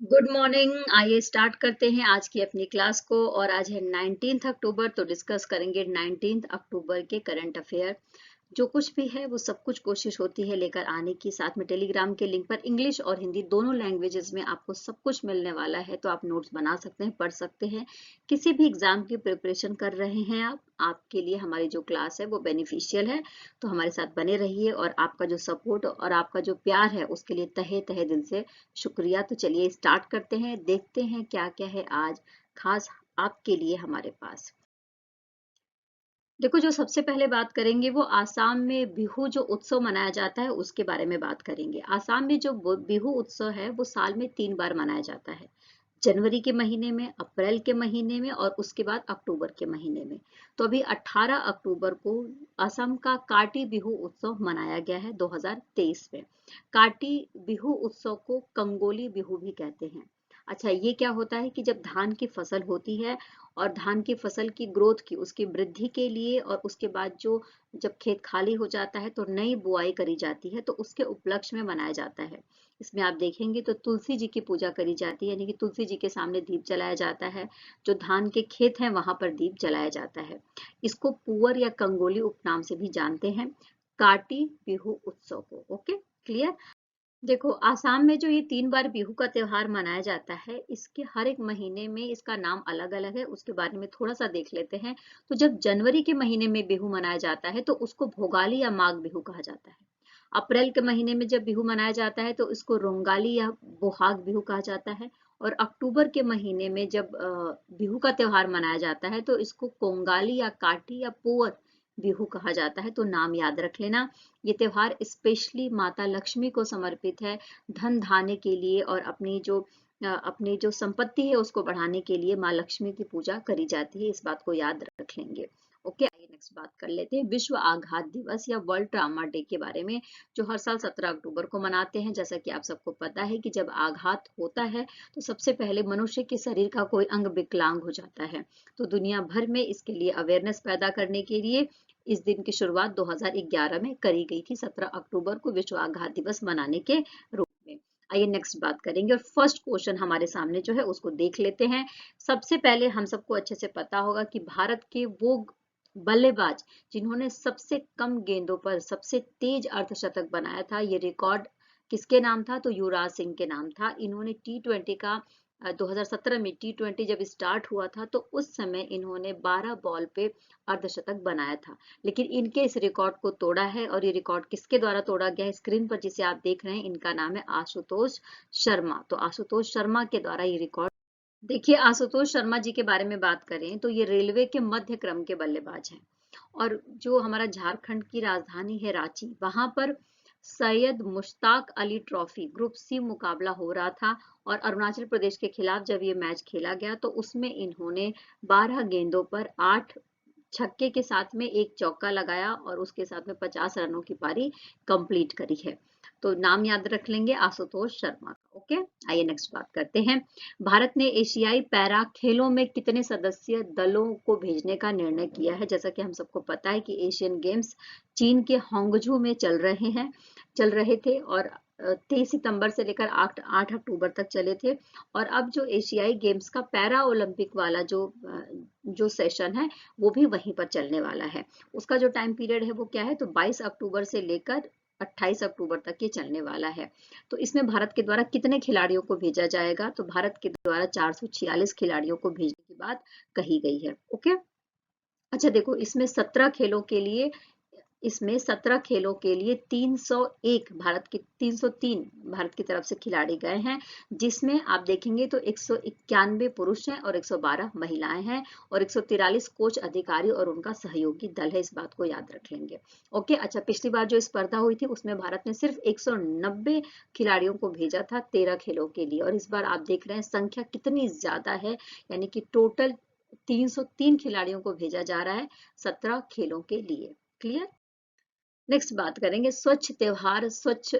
Good morning. आइए start करते हैं आज की अपनी क्लास को। और आज है 19 अक्टूबर, तो डिस्कस करेंगे 19 अक्टूबर के करंट अफेयर। जो कुछ भी है वो सब कुछ कोशिश होती है लेकर आने की। साथ में टेलीग्राम के लिंक पर इंग्लिश और हिंदी दोनों लैंग्वेजेस में आपको सब कुछ मिलने वाला है, तो आप नोट्स बना सकते हैं, पढ़ सकते हैं। किसी भी एग्जाम की प्रिपरेशन कर रहे हैं आपके लिए हमारी जो क्लास है वो बेनिफिशियल है। तो हमारे साथ बने रहिए, और आपका जो सपोर्ट और आपका जो प्यार है उसके लिए तहे तहे दिल से शुक्रिया। तो चलिए स्टार्ट करते हैं, देखते हैं क्या क्या है आज खास आपके लिए हमारे पास। देखो, जो सबसे पहले बात करेंगे वो आसाम में बिहू जो उत्सव मनाया जाता है उसके बारे में बात करेंगे। आसाम में जो बिहू उत्सव है वो साल में 3 बार मनाया जाता है। जनवरी के महीने में, अप्रैल के महीने में और उसके बाद अक्टूबर के महीने में। तो अभी 18 अक्टूबर को असम का काटी बिहू उत्सव मनाया गया है 2023 में। काटी बिहू उत्सव को कंगोली बिहू भी कहते हैं। अच्छा, ये क्या होता है कि जब धान की फसल होती है और धान की फसल की ग्रोथ की, उसकी वृद्धि के लिए, और उसके बाद जो जब खेत खाली हो जाता है तो नई बुआई करी जाती है, तो उसके उपलक्ष्य में मनाया जाता है। इसमें आप देखेंगे तो तुलसी जी की पूजा करी जाती है, यानी कि तुलसी जी के सामने दीप जलाया जाता है। जो धान के खेत हैं वहां पर दीप जलाया जाता है। इसको पुअर या कंगोली उपनाम से भी जानते हैं, काटी बिहू उत्सव को। Okay, clear. देखो, आसाम में जो ये 3 बार बिहू का त्योहार मनाया जाता है, इसके हर एक महीने में इसका नाम अलग अलग है, उसके बारे में थोड़ा सा देख लेते हैं। तो जब जनवरी के महीने में बिहू मनाया जाता है तो उसको भोगाली या माघ बिहू कहा जाता है। अप्रैल के महीने में जब बिहू मनाया जाता है तो इसको रोंगाली या बोहाग बिहू कहा जाता है। और अक्टूबर के महीने में जब बिहू का त्योहार मनाया जाता है तो इसको कोंगाली या काटी या पुअर बिहू कहा जाता है। तो नाम याद रख लेना। ये त्योहार स्पेशली माता लक्ष्मी को समर्पित है। धन धान्य के लिए और अपनी जो संपत्ति है उसको बढ़ाने के लिए माँ लक्ष्मी की पूजा करी जाती है। इस बात को याद रख लेंगे। ओके, आइए नेक्स्ट बात कर लेते हैं विश्व आघात दिवस या वर्ल्ड ट्रामा डे के बारे में, जो हर साल 17 अक्टूबर को मनाते हैं। जैसा कि आप सबको पता है कि जब आघात होता है तो सबसे पहले मनुष्य के शरीर का कोई अंग विकलांग हो जाता है। तो दुनिया भर में इसके लिए अवेयरनेस पैदा करने के लिए इस दिन की शुरुआत 2011 में करी गई थी, 17 अक्टूबर को विश्व आघात दिवस मनाने के रूप में। आइए नेक्स्ट बात करेंगे, और फर्स्ट क्वेश्चन हमारे सामने जो है उसको देख लेते हैं। सबसे पहले हम सबको अच्छे से पता होगा कि भारत के वो बल्लेबाज जिन्होंने सबसे कम गेंदों पर सबसे तेज अर्धशतक बनाया था, ये रिकॉर्ड किसके नाम था? तो युवराज सिंह के नाम था। इन्होंने टी20 का 2017 में टी20 जब स्टार्ट हुआ था तो उस समय इन्होंने 12 बॉल पे अर्धशतक बनाया था। लेकिन इनके इस रिकॉर्ड को तोड़ा है, और ये रिकॉर्ड किसके द्वारा तोड़ा गया है? स्क्रीन पर जिसे आप देख रहे हैं, इनका नाम है आशुतोष शर्मा। तो आशुतोष शर्मा के द्वारा ये रिकॉर्ड। देखिए, आशुतोष शर्मा जी के बारे में बात करें तो ये रेलवे के मध्य क्रम के बल्लेबाज हैं। और जो हमारा झारखंड की राजधानी है रांची, वहां पर Syed Mushtaq Ali trophy group C मुकाबला हो रहा था। और अरुणाचल प्रदेश के खिलाफ जब ये मैच खेला गया तो उसमें इन्होंने 12 गेंदों पर 8 छक्के के साथ में एक चौका लगाया और उसके साथ में 50 रनों की पारी कंप्लीट करी है। तो नाम याद रख लेंगे, आशुतोष शर्मा का। ओके, आइए नेक्स्ट बात करते हैं। भारत ने एशियाई पैरा खेलों में कितने सदस्यीय दलों को भेजने का निर्णय किया है? जैसा कि हम सबको पता है कि एशियन गेम्स चीन के होंगझू में चल रहे थे, और 23 सितंबर से लेकर 8 अक्टूबर तक चले थे। और अब जो एशियाई गेम्स का पैरा ओलंपिक वाला जो सेशन है वो भी वहीं पर चलने वाला है। उसका जो टाइम पीरियड है वो क्या है? तो 22 अक्टूबर से लेकर 28 अक्टूबर तक ये चलने वाला है। तो इसमें भारत के द्वारा कितने खिलाड़ियों को भेजा जाएगा? तो भारत के द्वारा 446 खिलाड़ियों को भेजने की बात कही गई है। ओके। अच्छा देखो, इसमें 17 खेलों के लिए 303 भारत की तरफ से खिलाड़ी गए हैं। जिसमें आप देखेंगे तो 191 पुरुष हैं और 112 महिलाएं हैं, और 143 कोच अधिकारी और उनका सहयोगी दल है। इस बात को याद रख लेंगे। ओके। अच्छा, पिछली बार जो स्पर्धा हुई थी उसमें भारत ने सिर्फ 190 खिलाड़ियों को भेजा था 13 खेलों के लिए, और इस बार आप देख रहे हैं संख्या कितनी ज्यादा है, यानी कि टोटल 303 खिलाड़ियों को भेजा जा रहा है 17 खेलों के लिए। क्लियर। नेक्स्ट बात करेंगे, स्वच्छ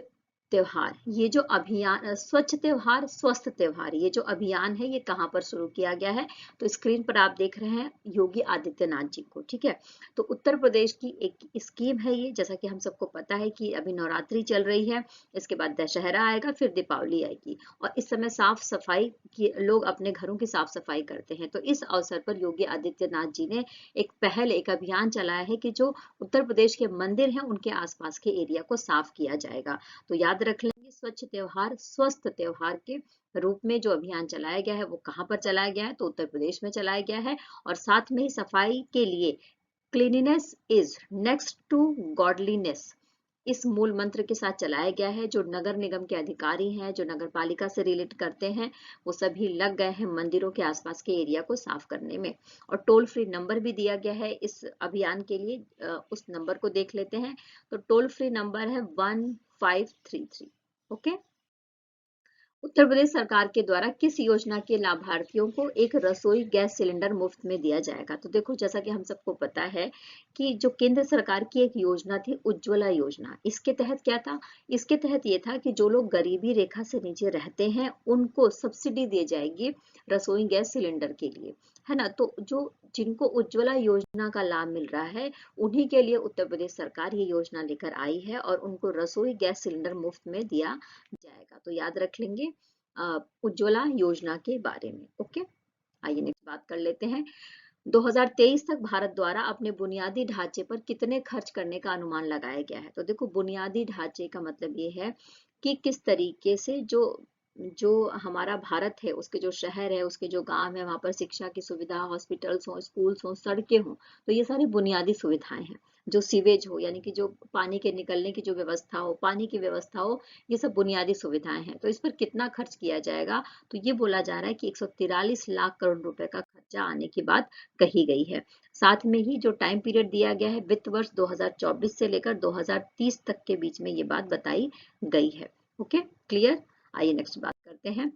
त्योहार, ये जो अभियान स्वच्छ त्योहार स्वस्थ त्योहार, ये जो अभियान है ये कहाँ पर शुरू किया गया है? तो स्क्रीन पर आप देख रहे हैं योगी आदित्यनाथ जी को। ठीक है, तो उत्तर प्रदेश की एक स्कीम है ये। जैसा कि हम सबको पता है कि अभी नवरात्रि चल रही है, इसके बाद दशहरा आएगा, फिर दीपावली आएगी, और इस समय साफ सफाई की लोग अपने घरों की साफ सफाई करते हैं। तो इस अवसर पर योगी आदित्यनाथ जी ने एक पहल, एक अभियान चलाया है कि जो उत्तर प्रदेश के मंदिर हैं उनके आसपास के एरिया को साफ किया जाएगा। तो याद रख लेंगे, स्वच्छ त्योहार स्वस्थ त्योहार के रूप में जो अभियान चलाया गया है वो कहाँ पर चलाया गया है? तो उत्तर प्रदेश में चलाया गया है। और साथ में ही सफाई के लिए cleanliness is next to godliness, इस मूल मंत्र के साथ चलाया गया है। जो नगर निगम के अधिकारी हैं, जो नगर पालिका से रिलेट करते हैं, वो सभी लग गए हैं मंदिरों के आसपास के एरिया को साफ करने में। और टोल फ्री नंबर भी दिया गया है इस अभियान के लिए, उस नंबर को देख लेते हैं। तो टोल फ्री नंबर है 1533। ओके, उत्तर प्रदेश सरकार के द्वारा किस योजना के लाभार्थियों को एक रसोई गैस सिलेंडर मुफ्त में दिया जाएगा? तो देखो, जैसा कि हम सबको पता है कि जो केंद्र सरकार की एक योजना थी उज्ज्वला योजना, इसके तहत क्या था? इसके तहत ये था कि जो लोग गरीबी रेखा से नीचे रहते हैं उनको सब्सिडी दी जाएगी रसोई गैस सिलेंडर के लिए, है ना। तो जो जिनको उज्ज्वला योजना का लाभ मिल रहा है उन्हीं के लिए उत्तर प्रदेश सरकार ये योजना लेकर आई है, और उनको रसोई गैस सिलेंडर मुफ्त में दिया जाएगा। तो याद रख लेंगे उज्ज्वला योजना के बारे में। ओके, आइए नेक्स्ट बात कर लेते हैं। 2023 तक भारत द्वारा अपने बुनियादी ढांचे पर कितने खर्च करने का अनुमान लगाया गया है? तो देखो, बुनियादी ढांचे का मतलब ये है कि किस तरीके से जो जो हमारा भारत है, उसके जो शहर है, उसके जो गांव है, वहां पर शिक्षा की सुविधा, हॉस्पिटल्स हो, स्कूल्स हो, सड़कें हो, तो ये सारी बुनियादी सुविधाएं हैं। जो सीवेज हो, यानी कि जो पानी के निकलने की जो व्यवस्था हो, पानी की व्यवस्था हो, ये सब बुनियादी सुविधाएं हैं। तो इस पर कितना खर्च किया जाएगा? तो ये बोला जा रहा है कि 143 लाख करोड़ रुपए का खर्चा आने की बात कही गई है। साथ में ही जो टाइम पीरियड दिया गया है, वित्त वर्ष 2024 से लेकर 2030 तक के बीच में ये बात बताई गई है। Okay, clear? आइए नेक्स्ट बात करते हैं।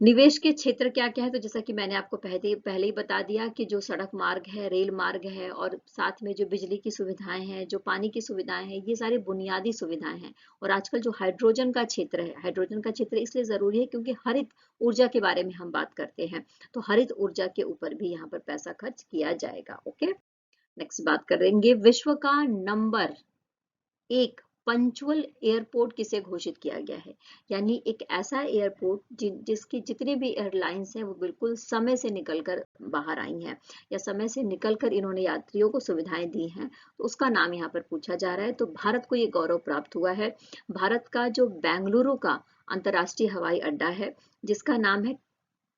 निवेश के क्षेत्र क्या क्या है? तो जैसा कि मैंने आपको पहले ही बता दिया कि जो सड़क मार्ग है, रेल मार्ग है, और साथ में जो बिजली की सुविधाएं हैं, जो पानी की सुविधाएं हैं, ये सारी बुनियादी सुविधाएं हैं। और आजकल जो हाइड्रोजन का क्षेत्र है, हाइड्रोजन का क्षेत्र इसलिए जरूरी है क्योंकि हरित ऊर्जा के बारे में हम बात करते हैं, तो हरित ऊर्जा के ऊपर भी यहाँ पर पैसा खर्च किया जाएगा। ओके, नेक्स्ट बात करेंगे। विश्व का नंबर एक पंचुअल एयरपोर्ट किसे घोषित किया गया है? यानी एक ऐसा एयरपोर्ट जिसकी जितनी भी एयरलाइंस हैं वो बिल्कुल समय से निकलकर बाहर आई हैं, या समय से निकलकर इन्होंने यात्रियों को सुविधाएं दी हैं, तो उसका नाम यहाँ पर पूछा जा रहा है। तो भारत को ये गौरव प्राप्त हुआ है। भारत का जो बेंगलुरु का अंतर्राष्ट्रीय हवाई अड्डा है, जिसका नाम है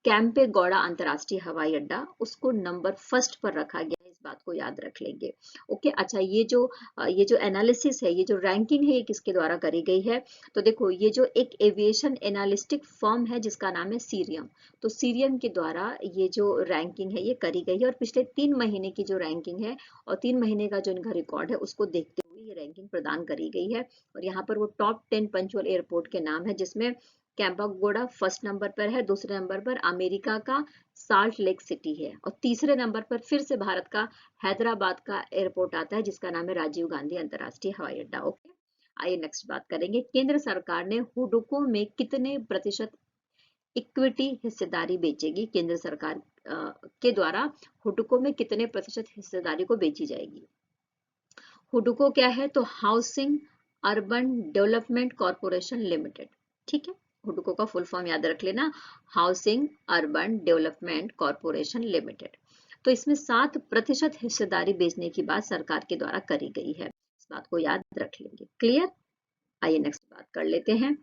कैंपेगौड़ा अंतर्राष्ट्रीय हवाई अड्डा, उसको नंबर फर्स्ट पर रखा गया है। इस बात को याद रख लेंगे। ओके, अच्छा, ये जो एनालिसिस है, ये जो रैंकिंग है, ये किसके द्वारा करी गई है? तो देखो, ये जो एक एविएशन एनालिस्टिक फर्म है जिसका नाम है सीरियम, तो सीरियम के द्वारा ये जो रैंकिंग है ये करी गई है। और पिछले 3 महीने की जो रैंकिंग है और 3 महीने का जो इनका रिकॉर्ड है उसको देखते हुए ये रैंकिंग प्रदान करी गई है। और यहाँ पर वो टॉप 10 पंचुअल एयरपोर्ट के नाम है, जिसमें कैंपागोड़ा फर्स्ट नंबर पर है, दूसरे नंबर पर अमेरिका का साल्ट लेक सिटी है, और तीसरे नंबर पर फिर से भारत का हैदराबाद का एयरपोर्ट आता है जिसका नाम है राजीव गांधी अंतर्राष्ट्रीय हवाई अड्डा। ओके, आइए नेक्स्ट बात करेंगे। केंद्र सरकार ने हुडको में कितने प्रतिशत इक्विटी हिस्सेदारी बेचेगी? केंद्र सरकार के द्वारा हुडको में कितने प्रतिशत हिस्सेदारी को बेची जाएगी? हुडको क्या है? तो housing urban development corporation limited. ठीक है, हुडको का फुल फॉर्म याद रख लेना, housing urban development corporation limited. तो इसमें 7% हिस्सेदारी बेचने की बात सरकार के द्वारा करी गई है। इस बात को याद रख लेंगे। क्लियर? आइए नेक्स्ट बात कर लेते हैं।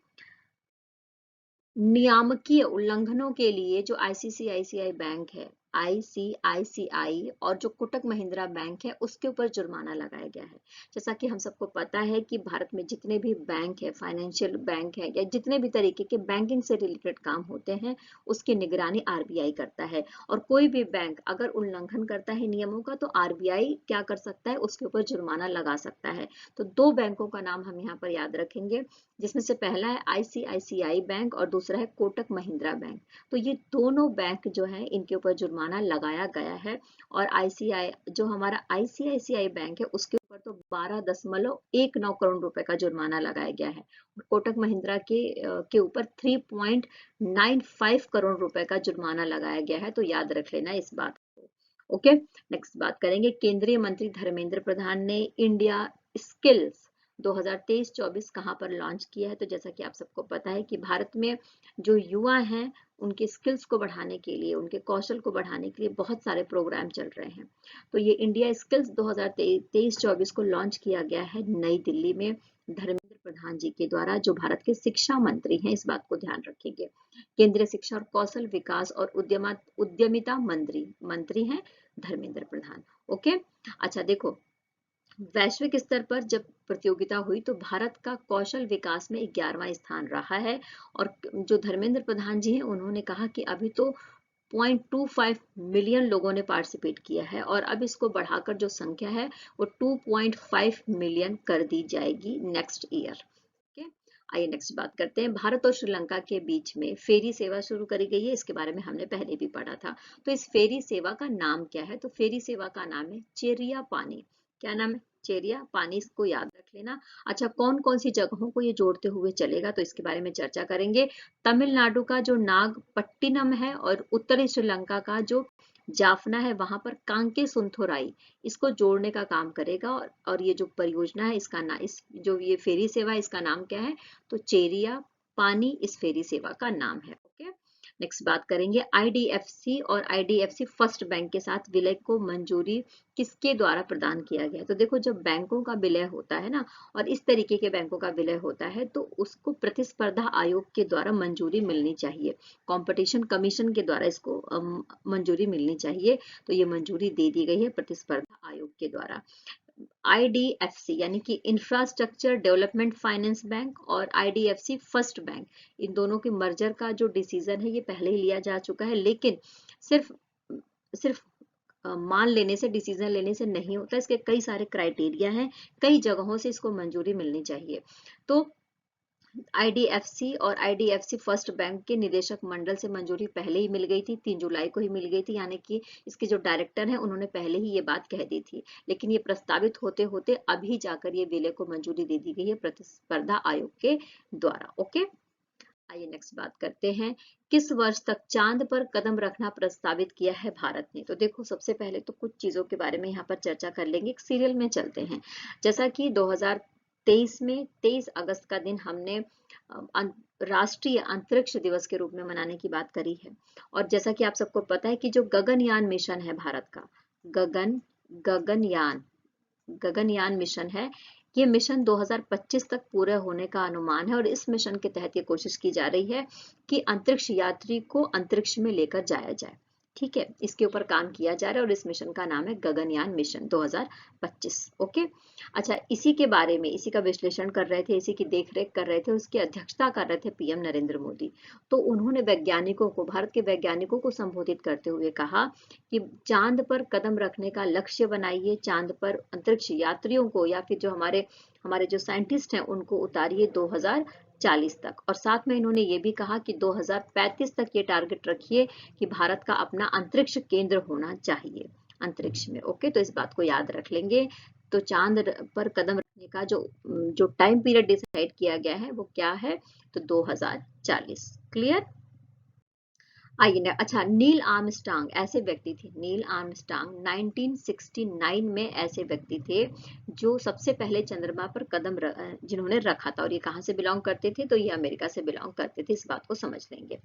नियामकीय उल्लंघनों के लिए जो आईसीआईसीआई बैंक है, आईसीआईसीआई, और जो कोटक महिंद्रा बैंक है, उसके ऊपर जुर्माना लगाया गया है। जैसा कि हम सबको पता है कि भारत में जितने भी बैंक है, फाइनेंशियल बैंक है, या जितने भी तरीके के बैंकिंग से रिलेटेड काम होते हैं, उसकी निगरानी आरबीआई करता है। और कोई भी बैंक अगर उल्लंघन करता है नियमों का, तो आरबीआई क्या कर सकता है? उसके ऊपर जुर्माना लगा सकता है। तो 2 बैंकों का नाम हम यहाँ पर याद रखेंगे, जिसमें से पहला है आईसीआईसीआई बैंक और दूसरा है कोटक महिंद्रा बैंक। तो ये दोनों बैंक जो है, इनके ऊपर जुर्माना लगाया गया है। और जो हमारा आईसीआईसीआई बैंक है, उसके पर तो 12.19 करोड़ रुपए का जुर्माना लगाया गया है और कोटक महिंद्रा के ऊपर 3.95 करोड़ रुपए का जुर्माना लगाया गया है। तो याद रख लेना इस बात को। ओके, नेक्स्ट बात करेंगे। केंद्रीय मंत्री धर्मेंद्र प्रधान ने इंडिया स्किल्स 2023-24 कहाँ पर लॉन्च किया है? तो जैसा कि आप सबको पता है कि भारत में जो युवा हैं उनके स्किल्स को बढ़ाने के लिए, उनके कौशल को बढ़ाने के लिए बहुत सारे प्रोग्राम चल रहे हैं। तो ये इंडिया स्किल्स 2023-24 को लॉन्च किया गया है नई दिल्ली में धर्मेंद्र प्रधान जी के द्वारा, जो भारत के शिक्षा मंत्री हैं। इस बात को ध्यान रखेंगे। केंद्रीय शिक्षा और कौशल विकास और उद्यमिता मंत्री हैं धर्मेंद्र प्रधान। ओके, अच्छा देखो, वैश्विक स्तर पर जब प्रतियोगिता हुई तो भारत का कौशल विकास में 11वां स्थान रहा है। और जो धर्मेंद्र प्रधान जी हैं उन्होंने कहा कि अभी तो 0.25 मिलियन लोगों ने पार्टिसिपेट किया है और अब इसको बढ़ाकर जो संख्या है वो 2.5 मिलियन कर दी जाएगी नेक्स्ट ईयर। ओके, आइए नेक्स्ट बात करते हैं। भारत और श्रीलंका के बीच में फेरी सेवा शुरू करी गई है। इसके बारे में हमने पहले भी पढ़ा था। तो इस फेरी सेवा का नाम क्या है? तो फेरी सेवा का नाम है चेरिया पानी। क्या नाम है? चेरिया पानी। इसको याद रख लेना। अच्छा, कौन कौन सी जगहों को ये जोड़ते हुए चलेगा? तो इसके बारे में चर्चा करेंगे। तमिलनाडु का जो नागपट्टिनम है और उत्तरी श्रीलंका का जो जाफना है, वहां पर कांके सुंथोराई इसको जोड़ने का काम करेगा। और ये जो परियोजना है इसका नाम, इस जो ये फेरी सेवा है इसका नाम क्या है? तो चेरिया पानी इस फेरी सेवा का नाम है। ओके, नेक्स्ट बात करेंगे। आईडीएफसी और आईडीएफसी फर्स्ट बैंक के साथ विलय को मंजूरी किसके द्वारा प्रदान किया गया? तो देखो, जब बैंकों का विलय होता है ना, और इस तरीके के बैंकों का विलय होता है तो उसको प्रतिस्पर्धा आयोग के द्वारा मंजूरी मिलनी चाहिए। कंपटीशन कमीशन के द्वारा इसको मंजूरी मिलनी चाहिए। तो ये मंजूरी दे दी गई है प्रतिस्पर्धा आयोग के द्वारा। आईडीएफसी यानी कि इंफ्रास्ट्रक्चर डेवलपमेंट फाइनेंस बैंक और आईडीएफसी फर्स्ट बैंक, इन दोनों के मर्जर का जो डिसीजन है ये पहले ही लिया जा चुका है। लेकिन सिर्फ सिर्फ मान लेने से, डिसीजन लेने से नहीं होता। इसके कई सारे क्राइटेरिया हैं, कई जगहों से इसको मंजूरी मिलनी चाहिए। तो आईडीएफसी और आईडीएफसी फर्स्ट बैंक के निदेशक मंडल से मंजूरी पहले ही मिल गई थी, 3 जुलाई को ही मिल गई थी। यानी कि इसके जो डायरेक्टर हैं उन्होंने पहले ही ये बात कह दी थी। लेकिन ये प्रस्तावित होते होते अभी जाकर ये विलय को मंजूरी दे दी गई है प्रतिस्पर्धा आयोग के द्वारा। ओके, आइए नेक्स्ट बात करते हैं। किस वर्ष तक चांद पर कदम रखना प्रस्तावित किया है भारत ने? तो देखो, सबसे पहले तो कुछ चीजों के बारे में यहाँ पर चर्चा कर लेंगे। एक सीरियल में चलते हैं। जैसा कि 2023 में 23 अगस्त का दिन हमने राष्ट्रीय अंतरिक्ष दिवस के रूप में मनाने की बात करी है। और जैसा कि आप सबको पता है कि जो गगनयान मिशन है भारत का, गगनयान मिशन है, ये मिशन 2025 तक पूरा होने का अनुमान है। और इस मिशन के तहत ये कोशिश की जा रही है कि अंतरिक्ष यात्री को अंतरिक्ष में लेकर जाया जाए। ठीक है, इसके ऊपर काम किया जा रहा है और इस मिशन का नाम है गगनयान मिशन 2025। ओके, अच्छा, इसी के बारे में, इसी का विश्लेषण कर रहे थे, इसी की देखरेख कर रहे थे, उसकी अध्यक्षता कर रहे थे पीएम नरेंद्र मोदी। तो उन्होंने वैज्ञानिकों को, भारत के वैज्ञानिकों को संबोधित करते हुए कहा कि चांद पर कदम रखने का लक्ष्य बनाइए, चांद पर अंतरिक्ष यात्रियों को या फिर जो हमारे जो साइंटिस्ट हैं उनको उतारिए 2040 तक। और साथ में इन्होंने ये भी कहा कि 2035 तक ये टारगेट रखिए कि भारत का अपना अंतरिक्ष केंद्र होना चाहिए अंतरिक्ष में। ओके, तो इस बात को याद रख लेंगे। तो चांद पर कदम रखने का जो टाइम पीरियड डिसाइड किया गया है वो क्या है? तो 2040। क्लियर? आइए ना, अच्छा, नील आर्मस्ट्रांग ऐसे व्यक्ति थे, नील आर्मस्ट्रांग 1969 में ऐसे व्यक्ति थे जो सबसे पहले चंद्रमा पर कदम जिन्होंने रखा था। और ये कहाँ से बिलोंग करते थे? तो ये अमेरिका से बिलोंग करते थे। इस बात को समझ लेंगे।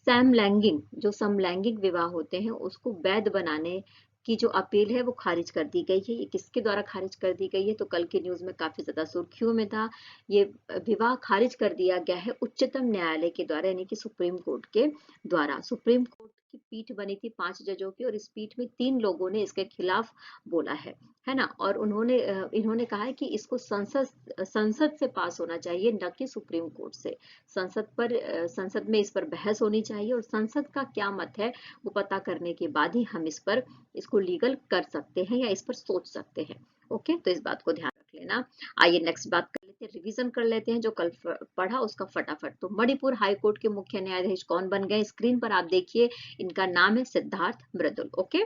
समलैंगिक, जो समलैंगिक विवाह होते हैं उसको वैध बनाने की जो अपील है वो खारिज कर दी गई है। ये किसके द्वारा खारिज कर दी गई है? तो कल के न्यूज में काफी ज्यादा सुर्खियों में था। ये विवाह खारिज कर दिया गया है उच्चतम न्यायालय के द्वारा, यानी कि सुप्रीम कोर्ट के द्वारा। सुप्रीम कोर्ट की पीठ बनी थी 5 जजों की और इस पीठ में 3 लोगों ने इसके खिलाफ बोला है ना। और इन्होंने कहा है कि इसको संसद से पास होना चाहिए, न कि सुप्रीम कोर्ट से। संसद में इस पर बहस होनी चाहिए और संसद का क्या मत है वो पता करने के बाद ही हम इसको लीगल कर सकते हैं या इस पर सोच सकते हैं। ओके, तो इस बात को ध्यान रख लेना। आइए नेक्स्ट बात कर लेते लेते हैं, रिवीजन कर लेते हैं जो कल पढ़ा उसका फटाफट। तो मणिपुर हाई कोर्ट के मुख्य न्यायाधीश कौन बन गए, स्क्रीन पर आप देखिए, इनका नाम है सिद्धार्थ मृदुल। ओके,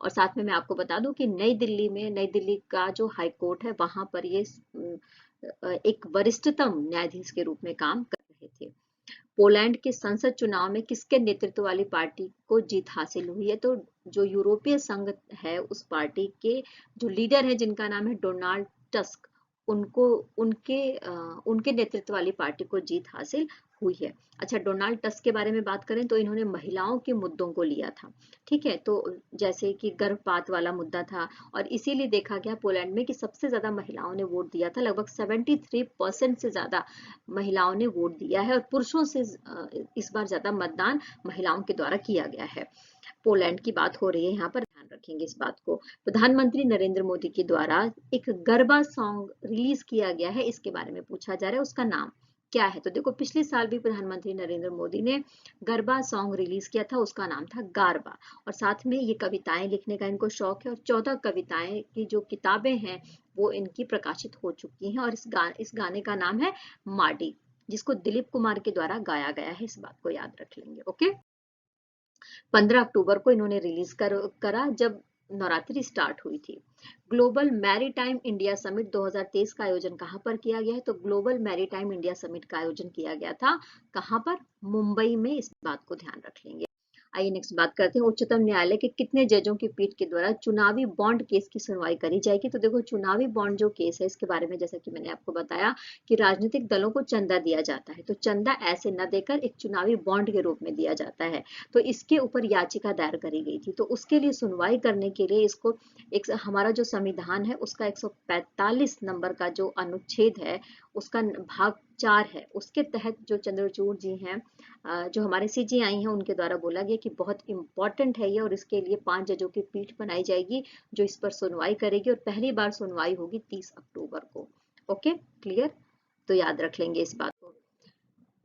और साथ में मैं आपको बता दूं कि नई दिल्ली का जो हाई कोर्ट है वहां पर ये एक वरिष्ठतम न्यायाधीश के रूप में काम कर रहे थे। पोलैंड के संसद चुनाव में किसके नेतृत्व वाली पार्टी को जीत हासिल हुई है, तो जो यूरोपीय संघ है उस पार्टी के जो लीडर है जिनका नाम है डोनाल्ड टस्क, उनको उनके नेतृत्व वाली पार्टी को जीत हासिल हुई है। अच्छा, डोनाल्ड टस्क के बारे में बात करें तो इन्होंने महिलाओं के मुद्दों को लिया था। ठीक है, तो जैसे कि गर्भपात वाला मुद्दा था, और इसीलिए देखा गया पोलैंड में कि सबसे ज्यादा महिलाओं ने वोट दिया था, लगभग 73% से ज्यादा महिलाओं ने वोट दिया है, और पुरुषों से इस बार ज्यादा मतदान महिलाओं के द्वारा किया गया है। पोलैंड की बात हो रही है यहाँ पर, ध्यान रखेंगे इस बात को। प्रधानमंत्री नरेंद्र मोदी के द्वारा एक गरबा सॉन्ग रिलीज किया गया है, इसके बारे में पूछा जा रहा है, उसका नाम क्या है। तो देखो, पिछले साल भी प्रधानमंत्री नरेंद्र मोदी ने गरबा सॉन्ग रिलीज किया था, उसका नाम था गारबा। और साथ में ये कविताएं लिखने का इनको शौक है, और 14 कविताएं की जो किताबें हैं वो इनकी प्रकाशित हो चुकी हैं, और इस गाने का नाम है माडी, जिसको दिलीप कुमार के द्वारा गाया गया है, इस बात को याद रख लेंगे। ओके, 15 अक्टूबर को इन्होंने रिलीज करा जब नवरात्रि स्टार्ट हुई थी। ग्लोबल मैरीटाइम इंडिया समिट 2023 का आयोजन कहां पर किया गया है, तो ग्लोबल मैरीटाइम इंडिया समिट का आयोजन किया गया था कहां पर, मुंबई में, इस बात को ध्यान रख लेंगे। आइए नेक्स्ट बात करते हैं, उच्चतम न्यायालय के कितने जजों की पीठ के द्वारा चुनावी बॉन्ड केस की सुनवाई करी जाएगी। तो देखो, चुनावी बॉन्ड जो केस है इसके बारे में जैसा कि मैंने आपको बताया कि राजनीतिक दलों को चंदा दिया जाता है, तो चंदा ऐसे न देकर एक चुनावी बॉन्ड के रूप में दिया जाता है, तो इसके ऊपर याचिका दायर करी गई थी। तो उसके लिए सुनवाई करने के लिए इसको एक हमारा जो संविधान है उसका 145 नंबर का जो अनुच्छेद है उसका भाग 4 है, उसके तहत जो चंद्रचूड़ जी हैं, जो हमारे सीजीआई हैं, उनके द्वारा बोला गया कि बहुत इंपॉर्टेंट है ये, और इसके लिए 5 जजों की पीठ बनाई जाएगी जो इस पर सुनवाई करेगी, और पहली बार सुनवाई होगी 30 अक्टूबर को। ओके, क्लियर, तो याद रख लेंगे इस बात को।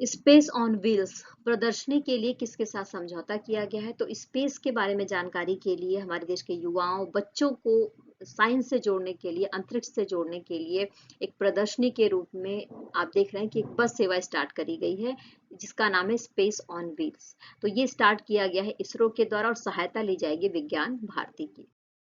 स्पेस ऑन व्हील्स प्रदर्शनी के लिए किसके साथ समझौता किया गया है, तो स्पेस के बारे में जानकारी के लिए हमारे देश के युवाओं बच्चों को साइंस से जोड़ने के लिए, अंतरिक्ष से जोड़ने के लिए एक प्रदर्शनी के रूप में आप देख रहे हैं कि एक बस सेवा स्टार्ट करी गई है जिसका नाम है स्पेस ऑन व्हील्स। तो ये स्टार्ट किया गया है इसरो के द्वारा, और सहायता ली जाएगी विज्ञान भारती की।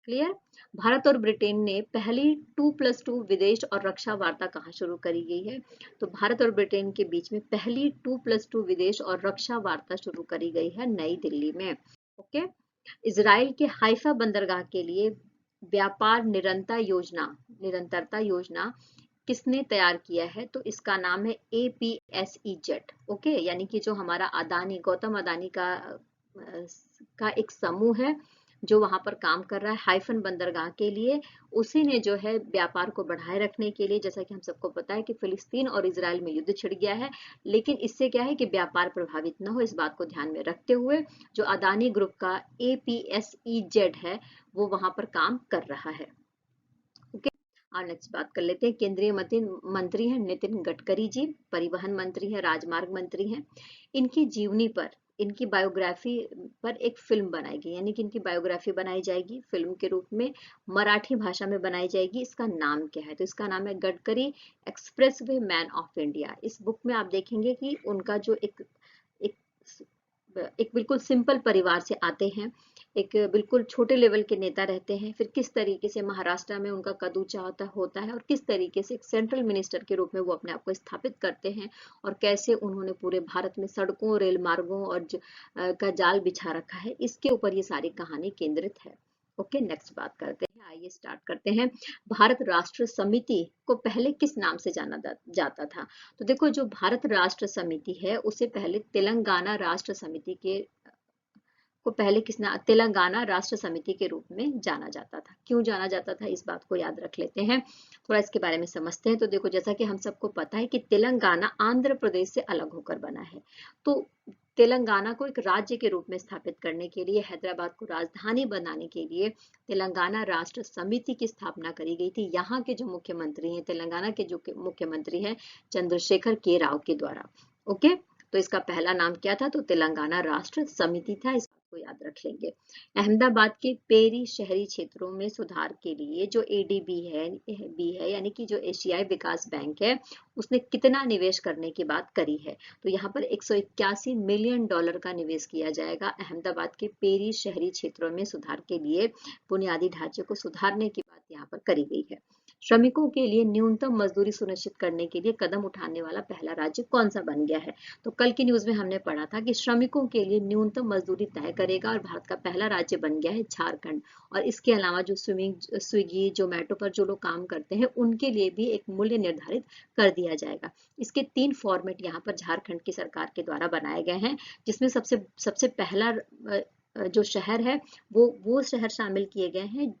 क्लियर। भारत और ब्रिटेन ने पहली 2+2 विदेश और रक्षा वार्ता कहाँ शुरू करी गई है, तो भारत और ब्रिटेन के बीच में पहली 2+2 विदेश और रक्षा वार्ता शुरू करी गई है नई दिल्ली में। ओके, इजराइल के हाइफा बंदरगाह के लिए व्यापार निरंतरता योजना किसने तैयार किया है, तो इसका नाम है APSEZ। ओके, यानी कि जो हमारा अदानी, गौतम अदानी का एक समूह है जो वहां पर काम कर रहा है हाइफन बंदरगाह के लिए, उसी ने जो है व्यापार को बढ़ाए रखने के लिए, जैसा कि हम सबको पता है कि फिलिस्तीन और इजराइल में युद्ध छिड़ गया है, लेकिन इससे क्या है कि व्यापार प्रभावित न हो, इस बात को ध्यान में रखते हुए जो अदानी ग्रुप का APSEZ है वो वहां पर काम कर रहा है। ओके, और नेक्स्ट बात कर लेते हैं, केंद्रीय मंत्री हैं नितिन गडकरी जी, परिवहन मंत्री हैं, राजमार्ग मंत्री हैं। इनकी जीवनी पर, इनकी बायोग्राफी पर एक फिल्म बनाई गई, यानी कि इनकी बायोग्राफी बनाई जाएगी फिल्म के रूप में, मराठी भाषा में बनाई जाएगी। इसका नाम क्या है, तो इसका नाम है Gadkari express way man of India. इस बुक में आप देखेंगे कि उनका जो एक बिल्कुल सिंपल परिवार से आते हैं, एक बिल्कुल छोटे लेवल के नेता रहते हैं, फिर किस तरीके से महाराष्ट्र में उनका कद ऊंचा होता है, और किस तरीके से एक सेंट्रल मिनिस्टर के रूप में वो अपने आप को स्थापित करते हैं, और कैसे उन्होंने पूरे भारत में सड़कों, रेल मार्गों और का जाल बिछा रखा है, इसके ऊपर ये सारी कहानी केंद्रित है। ओके, नेक्स्ट बात करते हैं, आइए स्टार्ट करते हैं। भारत राष्ट्र समिति को पहले किस नाम से जाना जाता था, तो देखो, जो भारत राष्ट्र समिति है उसे पहले तेलंगाना राष्ट्र समिति को पहले तेलंगाना राष्ट्र समिति के रूप में जाना जाता था। क्यों जाना जाता था, इस बात को याद रख लेते हैं, थोड़ा इसके बारे में समझते हैं। तो देखो, जैसा कि हम सबको पता है कि तेलंगाना आंध्र प्रदेश से अलग होकर बना है, तो तेलंगाना को एक राज्य के रूप में स्थापित करने के लिए, हैदराबाद को राजधानी बनाने के लिए तेलंगाना राष्ट्र समिति की स्थापना करी गई थी। यहाँ के जो मुख्यमंत्री हैं, तेलंगाना के जो मुख्यमंत्री हैं, चंद्रशेखर के राव के द्वारा। ओके, तो इसका पहला नाम क्या था, तो तेलंगाना राष्ट्र समिति था। को याद रख लेंगे। अहमदाबाद के पेरी शहरी क्षेत्रों में सुधार के लिए जो एडीबी है यानी कि जो एशियाई विकास बैंक है, उसने कितना निवेश करने की बात करी है। तो यहाँ पर 181 मिलियन डॉलर का निवेश किया जाएगा अहमदाबाद के पेरी शहरी क्षेत्रों में सुधार के लिए। बुनियादी ढांचे को सुधारने की बात यहाँ पर करी गई है। श्रमिकों के लिए न्यूनतम मजदूरी सुनिश्चित करने के लिए कदम उठाने वाला पहला राज्य कौन सा बन गया है। तो कल की न्यूज में हमने पढ़ा था कि श्रमिकों के लिए न्यूनतम मजदूरी तय करेगा और भारत का पहला राज्य बन गया है झारखंड। और इसके अलावा जो स्विगी जोमेटो पर जो लोग काम करते हैं उनके लिए भी एक मूल्य निर्धारित कर दिया जाएगा। इसके 3 फॉर्मेट यहाँ पर झारखंड की सरकार के द्वारा बनाए गए हैं, जिसमें सबसे सबसे पहला जो शहर है वो शहर शामिल किए गए हैं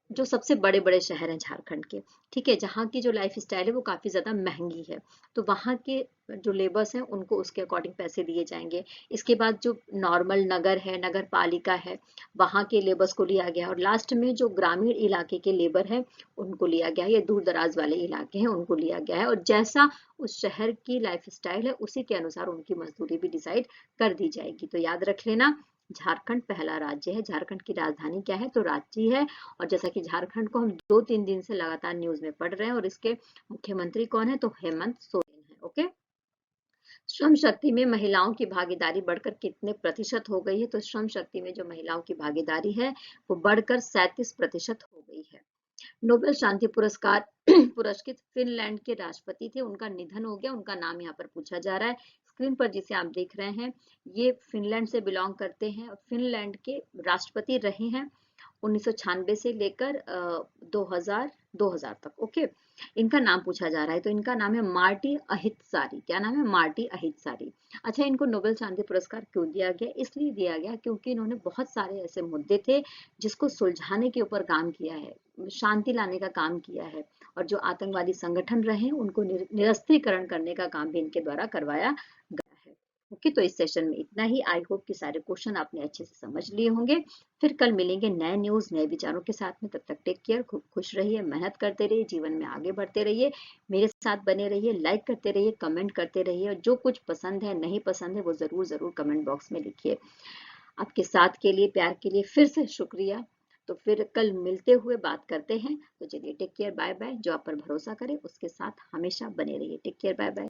जो सबसे बड़े बड़े शहर हैं झारखंड के, ठीक है, जहाँ की जो लाइफ स्टाइल है वो काफी ज्यादा महंगी है। तो वहाँ के जो लेबर्स हैं उनको उसके अकॉर्डिंग पैसे दिए जाएंगे। इसके बाद जो नॉर्मल नगर है, नगर पालिका है, वहाँ के लेबर्स को लिया गया। और लास्ट में जो ग्रामीण इलाके के लेबर है उनको लिया गया है, या दूर दराज वाले इलाके हैं उनको लिया गया है। और जैसा उस शहर की लाइफ स्टाइल है उसी के अनुसार उनकी मजदूरी भी डिसाइड कर दी जाएगी। तो याद रख लेना, झारखंड पहला राज्य है। झारखंड की राजधानी क्या है, तो रांची है। और जैसा कि झारखंड को हम 2-3 दिन से लगातार न्यूज में पढ़ रहे हैं, और इसके मुख्यमंत्री कौन है, तो हेमंत सोरेन है। ओके, श्रम शक्ति में महिलाओं की भागीदारी बढ़कर कितने प्रतिशत हो गई है, तो श्रम शक्ति में जो महिलाओं की भागीदारी है वो बढ़कर 37% हो गई है। नोबेल शांति पुरस्कार पुरस्कृत फिनलैंड के राष्ट्रपति थे, उनका निधन हो गया, उनका नाम यहाँ पर पूछा जा रहा है। स्क्रीन पर जिसे आप देख रहे हैं ये फिनलैंड से बिलोंग करते हैं और फिनलैंड के राष्ट्रपति रहे हैं 1996 से लेकर 2000 तक। ओके, इनका नाम पूछा जा रहा है, तो इनका नाम है मार्टी अहितसारी। क्या नाम है, मार्टी अहितसारी। अच्छा, इनको नोबेल शांति पुरस्कार क्यों दिया गया, इसलिए दिया गया क्योंकि इन्होंने बहुत सारे ऐसे मुद्दे थे जिसको सुलझाने के ऊपर काम किया है, शांति लाने का काम किया है। और जो आतंकवादी संगठन रहे उनको निरस्त्रीकरण करने का काम भी इनके द्वारा करवाया गया है। ओके, तो इस सेशन में इतना ही। आई होप कि सारे क्वेश्चन आपने अच्छे से समझ लिए होंगे। फिर कल मिलेंगे नए न्यूज नए विचारों के साथ में। तब तक टेक केयर, खूब खुश रहिए, मेहनत करते रहिए, जीवन में आगे बढ़ते रहिए, मेरे साथ बने रहिए, लाइक करते रहिए, कमेंट करते रहिए, और जो कुछ पसंद है नहीं पसंद है वो जरूर जरूर कमेंट बॉक्स में लिखिए। आपके साथ के लिए, प्यार के लिए फिर से शुक्रिया। तो फिर कल मिलते हुए बात करते हैं। तो चलिए, टेक केयर, बाय बाय। जो आप पर भरोसा करे उसके साथ हमेशा बने रहिए। Take care, bye bye.